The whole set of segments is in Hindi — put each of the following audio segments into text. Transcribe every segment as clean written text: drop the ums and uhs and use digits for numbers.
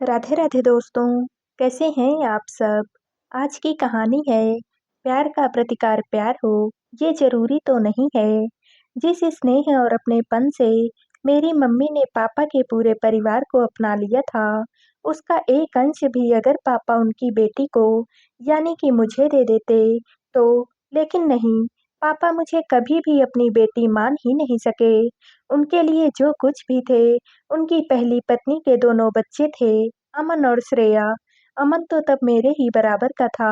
राधे राधे दोस्तों, कैसे हैं आप सब? आज की कहानी है प्यार का प्रतिकार प्यार हो, ये ज़रूरी तो नहीं है। जिस स्नेह और अपनेपन से मेरी मम्मी ने पापा के पूरे परिवार को अपना लिया था, उसका एक अंश भी अगर पापा उनकी बेटी को यानी कि मुझे दे देते तो लेकिन नहीं, पापा मुझे कभी भी अपनी बेटी मान ही नहीं सके। उनके लिए जो कुछ भी थे, उनकी पहली पत्नी के दोनों बच्चे थे, अमन और श्रेया। अमन तो तब मेरे ही बराबर का था,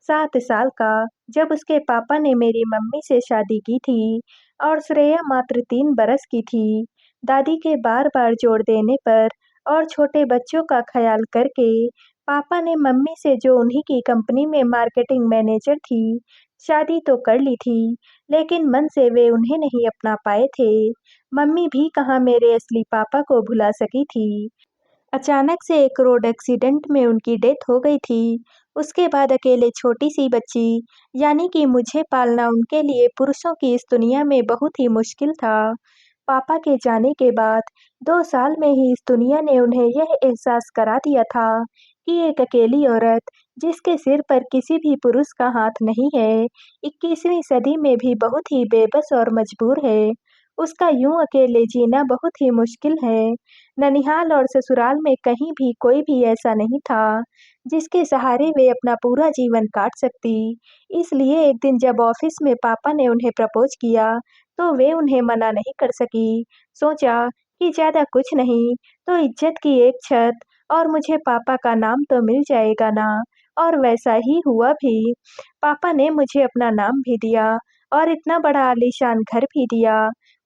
7 साल का, जब उसके पापा ने मेरी मम्मी से शादी की थी और श्रेया मात्र 3 बरस की थी। दादी के बार-बार जोर देने पर और छोटे बच्चों का ख़्याल करके पापा ने मम्मी से जो उन्हीं की कंपनी में मार्केटिंग मैनेजर थी, शादी तो कर ली थी, लेकिन मन से वे उन्हें नहीं अपना पाए थे। मम्मी भी कहाँ मेरे असली पापा को भुला सकी थी। अचानक से एक रोड एक्सीडेंट में उनकी डेथ हो गई थी। उसके बाद अकेले छोटी-सी बच्ची, यानी कि मुझे पालना उनके लिए पुरुषों की इस दुनिया में बहुत ही मुश्किल था। पापा के जाने के बाद 2 साल में ही इस दुनिया ने उन्हें यह एहसास करा दिया था कि एक अकेली औरत, जिसके सिर पर किसी भी पुरुष का हाथ नहीं है, 21वीं सदी में भी बहुत ही बेबस और मजबूर है। उसका यूँ अकेले जीना बहुत ही मुश्किल है। ननिहाल और ससुराल में कहीं भी कोई भी ऐसा नहीं था, जिसके सहारे वे अपना पूरा जीवन काट सकती। इसलिए एक दिन जब ऑफ़िस में पापा ने उन्हें प्रपोज़ किया, तो वे उन्हें मना नहीं कर सकी। सोचा कि ज़्यादा कुछ नहीं, तो इज़्ज़त की एक छत और मुझे पापा का नाम तो मिल जाएगा ना, और वैसा ही हुआ भी। पापा ने मुझे अपना नाम भी दिया और इतना बड़ा आलीशान घर भी दिया।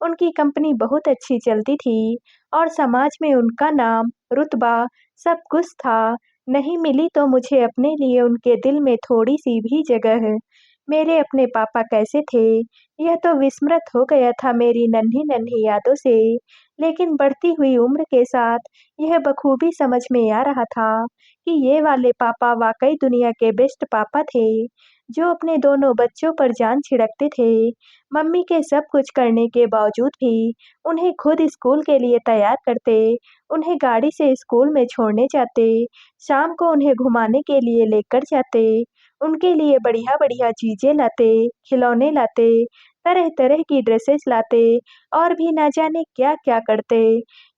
उनकी कंपनी बहुत अच्छी चलती थी और समाज में उनका नाम, रुतबा सब कुछ था। नहीं मिली तो मुझे अपने लिए उनके दिल में थोड़ी-सी भी जगह। मेरे अपने पापा कैसे थे, यह तो विस्मृत हो गया था मेरी नन्ही-नन्ही यादों से। लेकिन बढ़ती हुई उम्र के साथ यह बखूबी समझ में आ रहा था कि ये वाले पापा वाक़ई दुनिया के बेस्ट पापा थे, जो अपने दोनों बच्चों पर जान छिड़कते थे। मम्मी के सब कुछ करने के बावजूद भी उन्हें खुद स्कूल के लिए तैयार करते, उन्हें गाड़ी से स्कूल में छोड़ने जाते, शाम को उन्हें घुमाने के लिए लेकर जाते, उनके लिए बढ़िया-बढ़िया चीज़ें लाते, खिलौने लाते, तरह-तरह की ड्रेसेस लाते और भी ना जाने क्या-क्या करते।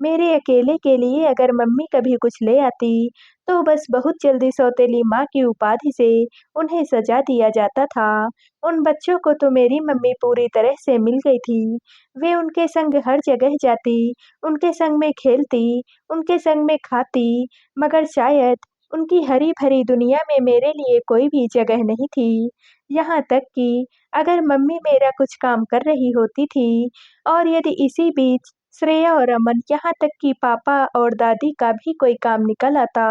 मेरे अकेले के लिए अगर मम्मी कभी कुछ ले आती, तो बस बहुत जल्दी सौतेली माँ की उपाधि से उन्हें सजा दिया जाता था। उन बच्चों को तो मेरी मम्मी पूरी तरह से मिल गई थी। वे उनके संग हर जगह जाती, उनके संग में खेलती, उनके संग में खाती, मगर शायद उनकी हरी-भरी दुनिया में मेरे लिए कोई भी जगह नहीं थी। यहाँ तक कि अगर मम्मी मेरा कुछ काम कर रही होती थी और यदि इसी बीच श्रेया और अमन, यहाँ तक कि पापा और दादी का भी कोई काम निकल आता,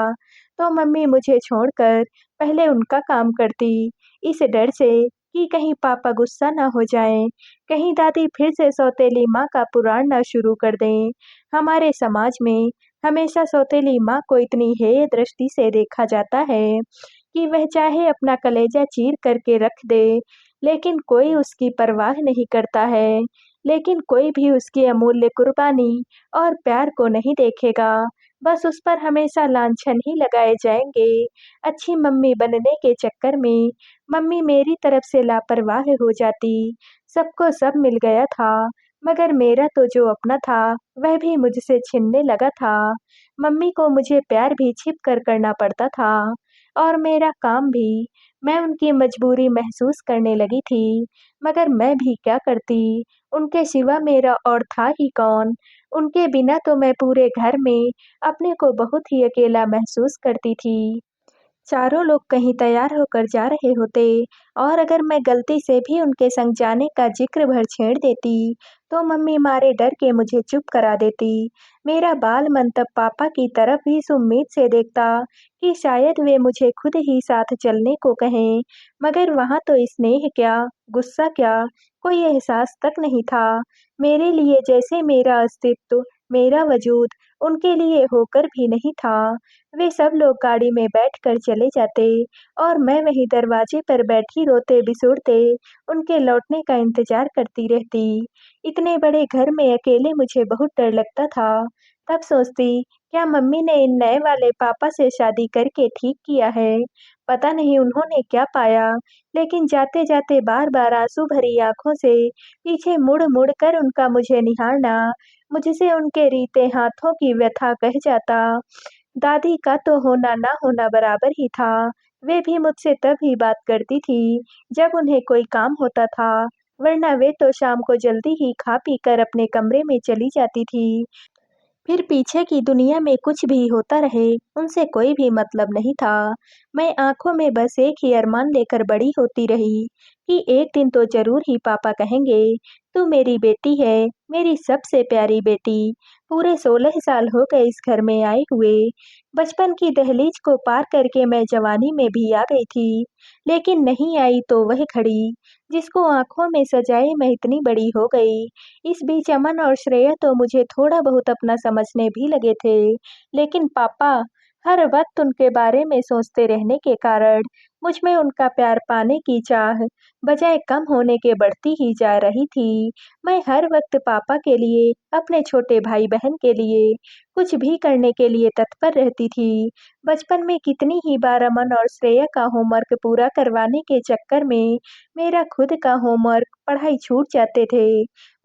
तो मम्मी मुझे छोड़कर पहले उनका काम करती, इस डर से कि कहीं पापा गुस्सा ना हो जाएँ, कहीं दादी फिर से सौतेली माँ का पुराण ना शुरू कर दें। हमारे समाज में हमेशा सौतेली माँ को इतनी हेय दृष्टि से देखा जाता है कि वह चाहे अपना कलेजा चीर करके रख दे, लेकिन कोई उसकी परवाह नहीं करता है। लेकिन कोई भी उसकी अमूल्य कुर्बानी और प्यार को नहीं देखेगा, बस उस पर हमेशा लांछन ही लगाए जाएँगे। अच्छी मम्मी बनने के चक्कर में मम्मी मेरी तरफ से लापरवाह हो जाती। सबको सब मिल गया था, मगर मेरा तो जो अपना था, वह भी मुझसे छिनने लगा था। मम्मी को मुझे प्यार भी छिप कर करना पड़ता था और मेरा काम भी। मैं उनकी मजबूरी महसूस करने लगी थी, मगर मैं भी क्या करती? उनके सिवा मेरा और था ही कौन? उनके बिना तो मैं पूरे घर में अपने को बहुत ही अकेला महसूस करती थी। चारों लोग कहीं तैयार होकर जा रहे होते और अगर मैं गलती से भी उनके संग जाने का जिक्र भर छेड़ देती, तो मम्मी मारे डर के मुझे चुप करा देती। मेरा बाल मन तब पापा की तरफ इस उम्मीद से देखता कि शायद वे मुझे खुद ही साथ चलने को कहें, मगर वहाँ तो स्नेह क्या, गुस्सा क्या, कोई एहसास तक नहीं था। मेरे लिए जैसे मेरा अस्तित्व, मेरा वजूद उनके लिए होकर भी नहीं था। वे सब लोग गाड़ी में बैठकर चले जाते और मैं वहीं दरवाजे पर बैठी रोते-बिसुरते उनके लौटने का इंतज़ार करती रहती। इतने बड़े घर में अकेले मुझे बहुत डर लगता था। तब सोचती क्या मम्मी ने इन नए वाले पापा से शादी करके ठीक किया है? पता नहीं उन्होंने क्या पाया, लेकिन जाते-जाते बार-बार आँसू भरी आँखों से पीछे मुड़-मुड़ कर उनका मुझे निहारना, मुझसे उनके रीते हाथों की व्यथा कह जाता। दादी का तो होना ना होना बराबर ही था। वे भी मुझसे तब ही बात करती थी, जब उन्हें कोई काम होता था, वरना वे तो शाम को जल्दी ही खा-पी कर अपने कमरे में चली जाती थी। फिर पीछे की दुनिया में कुछ भी होता रहे, उनसे कोई भी मतलब नहीं था। मैं आँखों में बस एक ही अरमान लेकर बड़ी होती रही कि एक दिन तो ज़रूर ही पापा कहेंगे, "तू मेरी बेटी है, मेरी सबसे प्यारी बेटी।" पूरे 16 साल हो गए इस घर में आए हुए। बचपन की दहलीज को पार करके मैं जवानी में भी आ गई थी, लेकिन नहीं आई तो वह घड़ी, जिसको आँखों में सजाए मैं इतनी बड़ी हो गई। इस बीच अमन और श्रेया तो मुझे थोड़ा बहुत अपना समझने भी लगे थे, लेकिन पापा हर वक्त उनके बारे में सोचते रहने के कारण मुझ में उनका प्यार पाने की चाह बजाय कम होने के बढ़ती ही जा रही थी। मैं हर वक्त पापा के लिए, अपने छोटे भाई-बहन के लिए, कुछ भी करने के लिए तत्पर रहती थी। बचपन में कितनी ही बार अमन और श्रेया का होमवर्क पूरा करवाने के चक्कर में मेरा खुद का होमवर्क, पढ़ाई छूट जाते थे।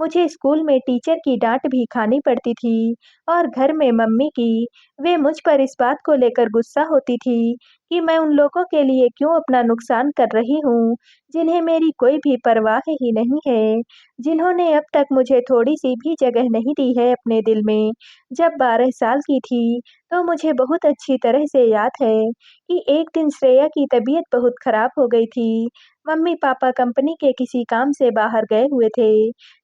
मुझे स्कूल में टीचर की डाँट भी खानी पड़ती थी और घर में मम्मी की। वे मुझ पर इस बात को लेकर गुस्सा होती थी कि मैं उन लोगों के लिए क्यों अपना नुकसान कर रही हूँ, जिन्हें मेरी कोई भी परवाह ही नहीं है, जिन्होंने अब तक मुझे थोड़ी-सी भी जगह नहीं दी है अपने दिल में। जब 12 साल की थी, तो मुझे बहुत अच्छी तरह से याद है कि एक दिन श्रेया की तबीयत बहुत खराब हो गई थी। मम्मी-पापा कंपनी के किसी काम से बाहर गए हुए थे।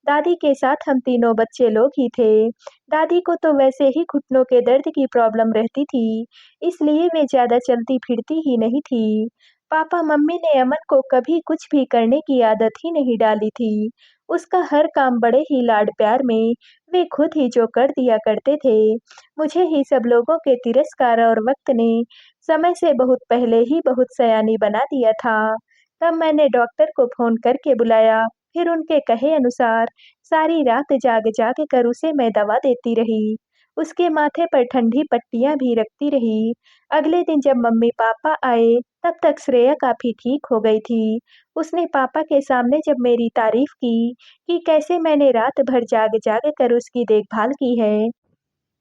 दादी के साथ हम तीनों बच्चे लोग ही थे। दादी को तो वैसे ही घुटनों के दर्द की प्रॉब्लम रहती थी, इसलिए वे ज़्यादा चलती-फिरती ही नहीं थी। पापा-मम्मी ने अमन को कभी कुछ भी करने की आदत ही नहीं डाली थी। उसका हर काम बड़े ही लाड-प्यार में वे खुद ही जो कर दिया करते थे। मुझे ही सब लोगों के तिरस्कार और वक़्त ने समय से बहुत पहले ही बहुत सयानी बना दिया था। तब मैंने डॉक्टर को फ़ोन करके बुलाया, फिर उनके कहे अनुसार सारी रात जाग-जाग कर उसे मैं दवा देती रही। उसके माथे पर ठंडी पट्टियाँ भी रखती रही। अगले दिन जब मम्मी-पापा आए, तब तक श्रेया काफ़ी ठीक हो गई थी। उसने पापा के सामने जब मेरी तारीफ़ की कि कैसे मैंने रात भर जाग-जाग कर उसकी देखभाल की है,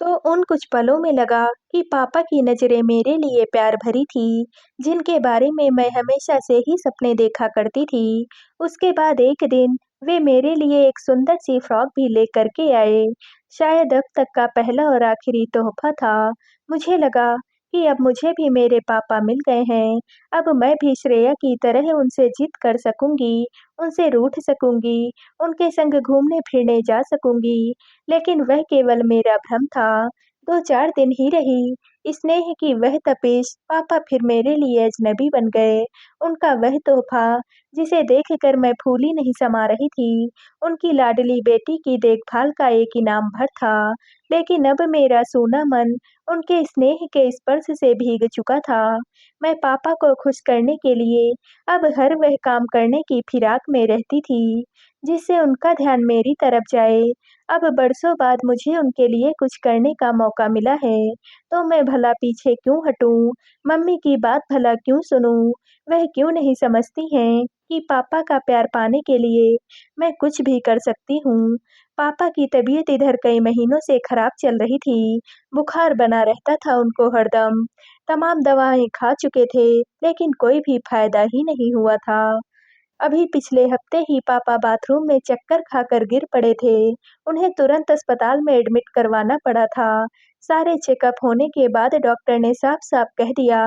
तो उन कुछ पलों में लगा कि पापा की नज़रें मेरे लिए प्यार भरी थी, जिनके बारे में मैं हमेशा से ही सपने देखा करती थी। उसके बाद एक दिन वे मेरे लिए एक सुंदर सी फ्रॉक भी लेकर के आए। शायद अब तक का पहला और आखिरी तोहफ़ा था। मुझे लगा कि अब मुझे भी मेरे पापा मिल गए हैं। अब मैं भी श्रेया की तरह उनसे जिद कर सकूँगी, उनसे रूठ सकूँगी, उनके संग घूमने-फिरने जा सकूँगी। लेकिन वह केवल मेरा भ्रम था। 2-4 दिन ही रही, स्नेह की वह तपिश, पापा फिर मेरे लिए अजनबी बन गए। उनका वह तोहफ़ा, जिसे देखकर मैं फूली नहीं समा रही थी, उनकी लाडली बेटी की देखभाल का एक इनाम भर था। लेकिन अब मेरा सूना मन उनके स्नेह के स्पर्श से भीग चुका था। मैं पापा को खुश करने के लिए अब हर वह काम करने की फिराक में रहती थी, जिससे उनका ध्यान मेरी तरफ जाए। अब बरसों बाद मुझे उनके लिए कुछ करने का मौका मिला है, तो मैं भला पीछे क्यों हटूँ? मम्मी की बात भला क्यों सुनूँ? वह क्यों नहीं समझती हैं कि पापा का प्यार पाने के लिए मैं कुछ भी कर सकती हूँ? पापा की तबीयत इधर कई महीनों से खराब चल रही थी, बुखार बना रहता था उनको हरदम। तमाम दवाएँ खा चुके थे, लेकिन कोई भी फ़ायदा ही नहीं हुआ था। अभी पिछले हफ्ते ही पापा बाथरूम में चक्कर खाकर गिर पड़े थे। उन्हें तुरंत अस्पताल में एडमिट करवाना पड़ा था। सारे चेकअप होने के बाद डॉक्टर ने साफ-साफ कह दिया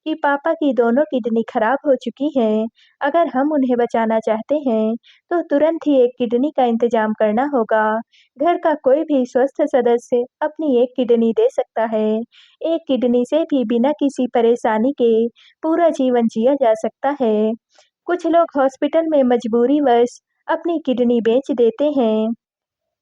कि पापा की दोनों किडनी खराब हो चुकी हैं। अगर हम उन्हें बचाना चाहते हैं, तो तुरंत ही एक किडनी का इंतजाम करना होगा। घर का कोई भी स्वस्थ सदस्य अपनी एक किडनी दे सकता है। एक किडनी से भी बिना किसी परेशानी के पूरा जीवन जिया जा सकता है। कुछ लोग हॉस्पिटल में मजबूरीवश अपनी किडनी बेच देते हैं,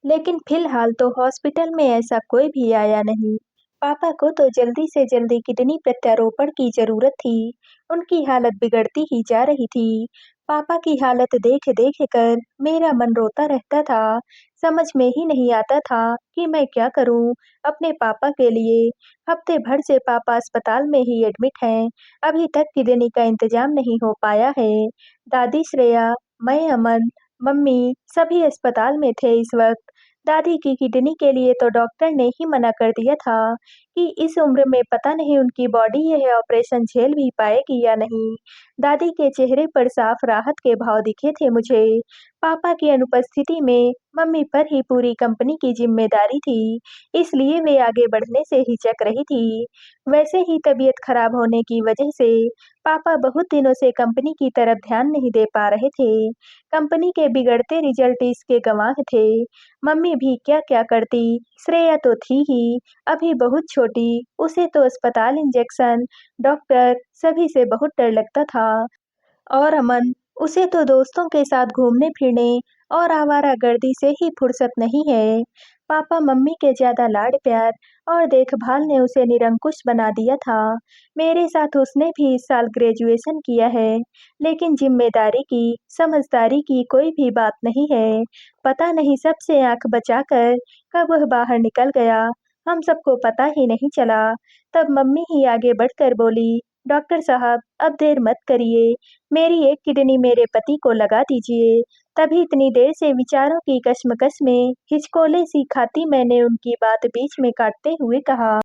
लेकिन फिलहाल तो हॉस्पिटल में ऐसा कोई भी आया नहीं। पापा को तो जल्दी से जल्दी किडनी प्रत्यारोपण की ज़रूरत थी। उनकी हालत बिगड़ती ही जा रही थी। पापा की हालत देख-देख कर मेरा मन रोता रहता था। समझ में ही नहीं आता था कि मैं क्या करूं अपने पापा के लिए। हफ्ते भर से पापा अस्पताल में ही एडमिट हैं। अभी तक किडनी का इंतजाम नहीं हो पाया है। दादी श्रेया, मैं अमन, मम्मी सभी अस्पताल में थे इस वक्त। दादी की किडनी के लिए तो डॉक्टर ने ही मना कर दिया था कि इस उम्र में पता नहीं उनकी बॉडी यह ऑपरेशन झेल भी पाएगी या नहीं। दादी के चेहरे पर साफ राहत के भाव दिखे थे मुझे। पापा की अनुपस्थिति में मम्मी पर ही पूरी कंपनी की जिम्मेदारी थी, इसलिए वे आगे बढ़ने से हिचक रही थी। वैसे ही तबीयत खराब होने की वजह से पापा बहुत दिनों से कंपनी की तरफ ध्यान नहीं दे पा रहे थे। कंपनी के बिगड़ते रिजल्ट इसके गवाह थे। मम्मी भी क्या-क्या करती, श्रेया तो थी ही, अभी बहुत छोटी, उसे तो अस्पताल, इंजेक्शन, डॉक्टर सभी से बहुत डर लगता था। और अमन, उसे तो दोस्तों के साथ घूमने-फिरने और आवारागर्दी से ही फुर्सत नहीं है। पापा मम्मी के ज़्यादा लाड-प्यार और देखभाल ने उसे निरंकुश बना दिया था। मेरे साथ उसने भी इस साल ग्रेजुएशन किया है, लेकिन ज़िम्मेदारी की, समझदारी की कोई भी बात नहीं है। पता नहीं सबसे आँख बचाकर कब वह बाहर निकल गया, हम सबको पता ही नहीं चला। तब मम्मी ही आगे बढ़कर बोली, "डॉक्टर साहब, अब देर मत करिए। मेरी एक किडनी मेरे पति को लगा दीजिए।" तभी इतनी देर से विचारों की कश्मकश में हिचकोले सी खाती मैंने उनकी बात बीच में काटते हुए कहा,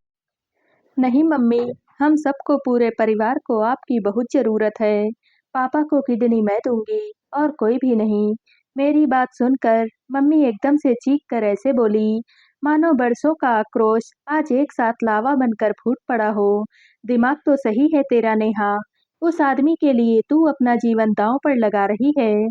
"नहीं मम्मी, हम सबको पूरे परिवार को आपकी बहुत ज़रूरत है। पापा को किडनी मैं दूँगी और कोई भी नहीं।" मेरी बात सुनकर मम्मी एकदम से चीख कर ऐसे बोली, मानो बरसों का आक्रोश आज एक साथ लावा बनकर फूट पड़ा हो। "दिमाग तो सही है तेरा नेहा। उस आदमी के लिए तू अपना जीवन दांव पर लगा रही है,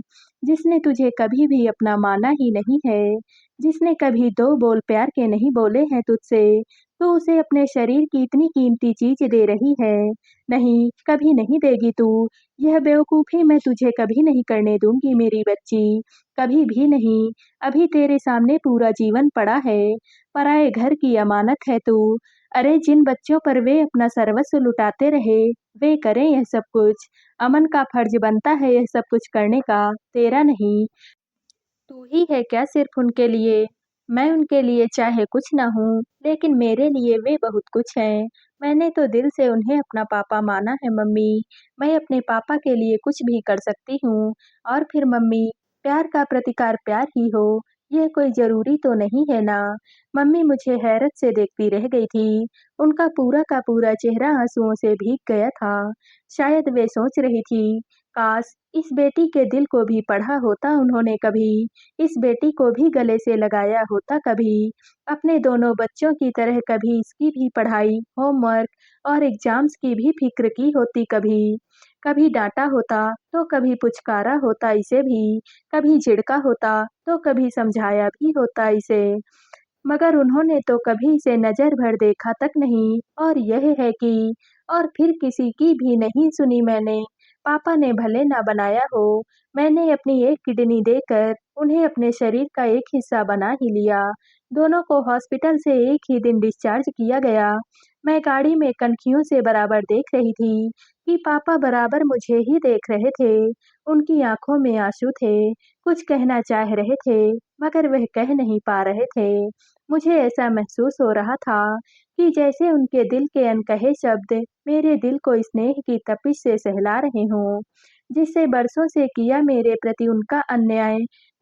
जिसने तुझे कभी भी अपना माना ही नहीं है, जिसने कभी दो बोल प्यार के नहीं बोले हैं तुझसे, तो उसे अपने शरीर की इतनी कीमती चीज दे रही है। नहीं, कभी नहीं देगी तू। यह बेवकूफ़ी मैं तुझे कभी नहीं करने दूंगी मेरी बच्ची, कभी भी नहीं। अभी तेरे सामने पूरा जीवन पड़ा है, पराए घर की अमानत है तू। अरे जिन बच्चों पर वे अपना सर्वस्व लुटाते रहे, वे करें यह सब कुछ। अमन का फर्ज बनता है यह सब कुछ करने का, तेरा नहीं। तू ही है क्या सिर्फ उनके लिए? मैं उनके लिए चाहे कुछ ना हूँ, लेकिन मेरे लिए वे बहुत कुछ हैं। मैंने तो दिल से उन्हें अपना पापा माना है मम्मी। मैं अपने पापा के लिए कुछ भी कर सकती हूँ। और फिर मम्मी, प्यार का प्रतिकार प्यार ही हो, यह कोई ज़रूरी तो नहीं है ना? मम्मी मुझे हैरत से देखती रह गई थी। उनका पूरा का पूरा चेहरा आँसुओं से भीग गया था। शायद वे सोच रही थी, काश इस बेटी के दिल को भी पढ़ा होता उन्होंने कभी, इस बेटी को भी गले से लगाया होता कभी, अपने दोनों बच्चों की तरह कभी इसकी भी पढ़ाई, होमवर्क और एग्ज़ाम्स की भी फ़िक्र की होती कभी। कभी डाँटा होता, तो कभी पुचकारा होता इसे भी, कभी झिड़का होता, तो कभी समझाया भी होता इसे। मगर उन्होंने तो कभी इसे नज़र भर देखा तक नहीं, और यह है कि और फिर किसी की भी नहीं सुनी मैंने। पापा ने भले ना बनाया हो, मैंने अपनी एक किडनी देकर उन्हें अपने शरीर का एक हिस्सा बना ही लिया। दोनों को हॉस्पिटल से एक ही दिन डिस्चार्ज किया गया। मैं गाड़ी में कनखियों से बराबर देख रही थी कि पापा बराबर मुझे ही देख रहे थे। उनकी आँखों में आँसू थे, कुछ कहना चाह रहे थे, मगर वह कह नहीं पा रहे थे। मुझे ऐसा महसूस हो रहा था कि जैसे उनके दिल के अनकहे शब्द मेरे दिल को स्नेह की तपिश से सहला रहे हों, जिससे बरसों से किया मेरे प्रति उनका अन्याय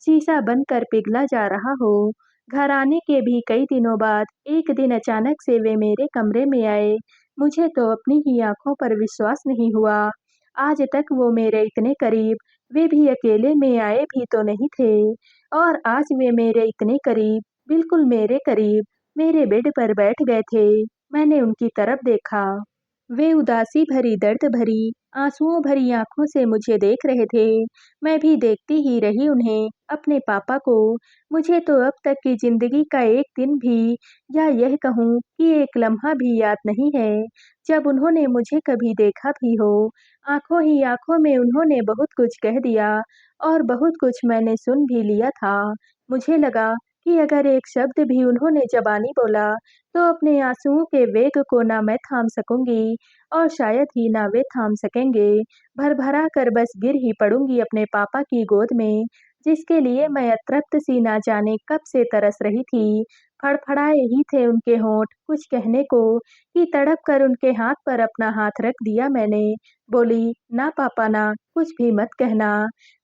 शीशा बनकर पिघला जा रहा हो। घर आने के भी कई दिनों बाद एक दिन अचानक से वे मेरे कमरे में आए। मुझे तो अपनी ही आंखों पर विश्वास नहीं हुआ। आज तक वो मेरे इतने करीब, वे भी अकेले में आए भी तो नहीं थे, और आज वे मेरे इतने करीब, बिल्कुल मेरे करीब, मेरे बेड पर बैठ गए थे। मैंने उनकी तरफ देखा। वे उदासी भरी, दर्द भरी, आंसुओं भरी आंखों से मुझे देख रहे थे। मैं भी देखती ही रही उन्हें, अपने पापा को। मुझे तो अब तक की जिंदगी का एक दिन भी, या यह कहूँ कि एक लम्हा भी याद नहीं है, जब उन्होंने मुझे कभी देखा भी हो। आंखों ही आंखों में उन्होंने बहुत कुछ कह दिया, और बहुत कुछ मैंने सुन भी लिया था। मुझे लगा कि अगर एक शब्द भी उन्होंने ज़बानी बोला, तो अपने आँसुओं के वेग को ना मैं थाम सकूँगी और शायद ही ना वे थाम सकेंगे। भर-भरा कर बस गिर ही पड़ूँगी अपने पापा की गोद में, जिसके लिए मैं अतृप्त सी ना जाने कब से तरस रही थी। फड़फड़ाए ही थे उनके होंठ कुछ कहने को कि तड़प कर उनके हाथ पर अपना हाथ रख दिया मैंने। बोली, "ना पापा ना, कुछ भी मत कहना।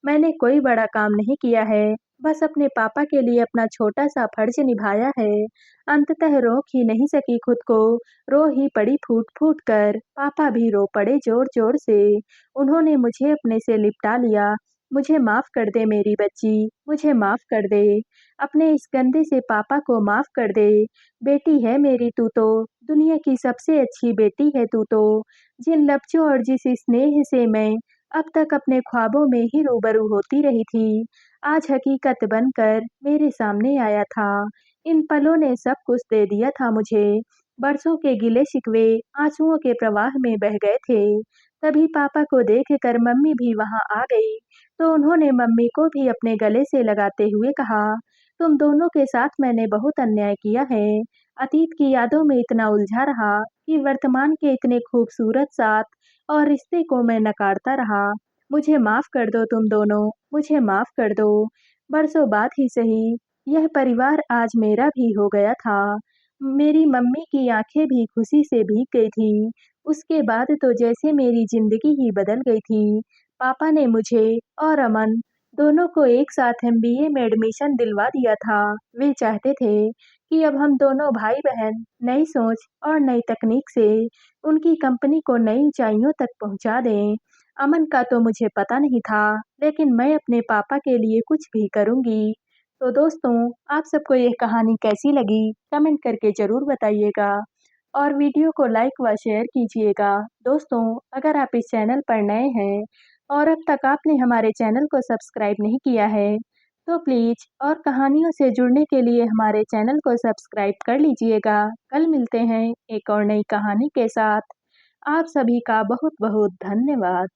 मैंने कोई बड़ा काम नहीं किया है, बस अपने पापा के लिए अपना छोटा-सा फ़र्ज़ निभाया है।" अंततः रोक ही नहीं सकी खुद को, रो ही पड़ी फूट-फूट कर। पापा भी रो पड़े ज़ोर-ज़ोर से। उन्होंने मुझे अपने से लिपटा लिया। "मुझे माफ़ कर दे मेरी बच्ची, मुझे माफ़ कर दे। अपने इस गंदे से पापा को माफ़ कर दे। बेटी है मेरी तू तो, दुनिया की सबसे अच्छी बेटी है तू तो। जिन लफ्ज़ों और जिस स्नेह से मैं अब तक अपने ख्वाबों में ही रूबरू होती रही थी, आज हकीकत बनकर मेरे सामने आया था। इन पलों ने सब कुछ दे दिया था मुझे। बरसों के गिले-शिकवे आँसुओं के प्रवाह में बह गए थे। तभी पापा को देखकर मम्मी भी वहाँ आ गई, तो उन्होंने मम्मी को भी अपने गले से लगाते हुए कहा, "तुम दोनों के साथ मैंने बहुत अन्याय किया है। अतीत की यादों में इतना उलझा रहा कि वर्तमान के इतने खूबसूरत साथ और रिश्ते को मैं नकारता रहा। मुझे माफ़ कर दो तुम दोनों, मुझे माफ़ कर दो। बरसों बाद ही सही, यह परिवार आज मेरा भी हो गया था।" मेरी मम्मी की आँखें भी खुशी से भीग गई थीं। उसके बाद तो जैसे मेरी ज़िंदगी ही बदल गई थी। पापा ने मुझे और अमन दोनों को एक साथ एमबीए में एडमिशन दिलवा दिया था। वे चाहते थे कि अब हम दोनों भाई-बहन नई सोच और नई तकनीक से उनकी कंपनी को नई ऊँचाइयों तक पहुँचा दें। अमन का तो मुझे पता नहीं था, लेकिन मैं अपने पापा के लिए कुछ भी करूँगी। तो दोस्तों, आप सबको यह कहानी कैसी लगी? कमेंट करके ज़रूर बताइएगा और वीडियो को लाइक व शेयर कीजिएगा। दोस्तों, अगर आप इस चैनल पर नए हैं और अब तक आपने हमारे चैनल को सब्सक्राइब नहीं किया है, तो प्लीज़ और कहानियों से जुड़ने के लिए हमारे चैनल को सब्सक्राइब कर लीजिएगा। कल मिलते हैं एक और नई कहानी के साथ। आप सभी का बहुत-बहुत धन्यवाद।